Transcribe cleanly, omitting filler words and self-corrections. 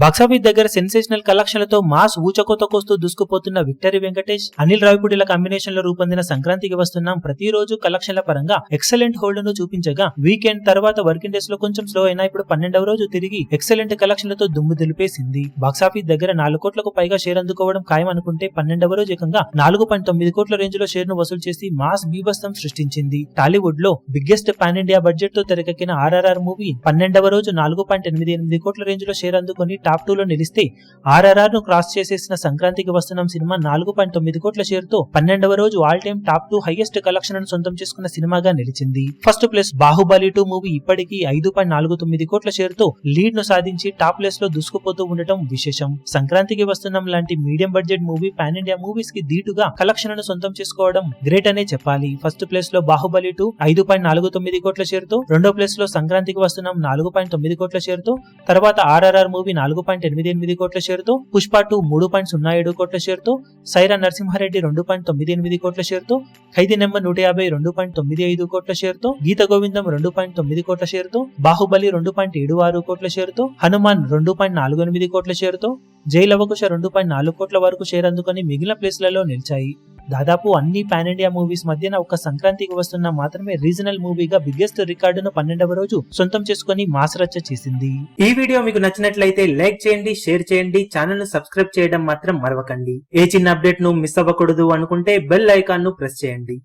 Box office దగ్గర sensational కలెక్షన్లతో mass ఊచకోతకొస్తూ దూసుకుపోతున్న విక్టరీ వెంకటేష్, అనిల్ రావిపూడిల కాంబినేషన్ లో రూపొందిన సంక్రాంతికి వస్తున్నాం ప్రతిరోజు కలెక్షన్ల పరంగా ఎక్సలెంట్ హోల్డ్ ను చూపించగా, వీకెండ్ తర్వాత వర్కింగ్ డేస్ లో కొంచెం స్లో అయినా ఇప్పుడు 12వ రోజు తిరిగి ఎక్సలెంట్ కలెక్షన్లతో దుమ్ము దులిపేసింది. బాక్సాఫీస్ దగ్గర 4 కోట్లకు పైగా షేర్ అందుకోవడం ఖాయం అనుకుంటే 12వ రోజు ఏకంగా 4.9 కోట్ల రేంజ్ లో షేర్ ను వసూలు చేసి మాస్ బీభత్సం సృష్టించింది. టాలీవుడ్ లో బిగ్గెస్ట్ పాన్ ఇండియా బడ్జెట్ తో తెరకెక్కిన RRR మూవీ 12వ రోజు 4.88 కోట్ల రేంజ్ లో షేర్ అందుకొని టాప్ 2 లో నిలిస్తే, RRR ను క్రాస్ చేసేసిన సంక్రాంతికి వస్తున్నాం సినిమా 4.9 కోట్ల షేర్ తో 12వ రోజు all time top 2 highest collection ను సొంతం చేసుకున్న సినిమాగా నిలిచింది. ఫస్ట్ ప్లేస్ బాహుబలి 2 మూవీ ఇప్పటికీ 5.49 కోట్ల షేర్ తో లీడ్ ను సాధించి టాప్ ప్లేస్ లో దూసుకుపోతూ ఉండటం విశేషం. సంక్రాంతికి వస్తున్నాం లాంటి medium budget movie pan India movies కి ధీటుగా కలెక్షన్ ను సొంతం చేసుకోవడం గ్రేట్ అనే చెప్పాలి. ఫస్ట్ ప్లేస్ లో బాహుబలి 2 5.49 కోట్ల షేర్ తో, రెండో ప్లేస్ లో సంక్రాంతికి వస్తున్నాం 4.9 కోట్ల షేర్ తో, తర్వాత RRR మూవీ 4.88 కోట్ల షేర్ తో, పుష్ప 2 3.07 కోట్ల షేర్ తో, సైరా నరసింహారెడ్డి 2.98 కోట్ల షేర్ తో, ఖైదీ నెంబర్ 150 2.95 కోట్ల షేర్ తో, గీత గోవిందం 2.9 కోట్ల షేర్ తో, బాహుబలి 2.76 కోట్ల షేర్ తో, హనుమాన్ 2.48 కోట్ల షేర్ తో, జై లవకుశ 2.4 కోట్ల వరకు షేర్ అందుకొని మిగిలిన ప్లేస్లలో నిలిచాయి. దాదాపు అన్ని పాన్ ఇండియా మూవీస్ మధ్యన ఒక సంక్రాంతికి వస్తున్న మాత్రమే రీజనల్ మూవీగా బిగ్గెస్ట్ రికార్డును 12వ రోజు సొంతం చేసుకుని మాస్ రచ్చ చేసింది. ఈ వీడియో మీకు నచ్చినట్లయితే లైక్ చేయండి, షేర్ చేయండి, ఛానల్ ను సబ్స్క్రైబ్ చేయడం మాత్రం మరవకండి. ఏ చిన్న అప్డేట్ ను మిస్ అవ్వకూడదు అనుకుంటే బెల్ ఐకాన్ ను ప్రెస్ చేయండి.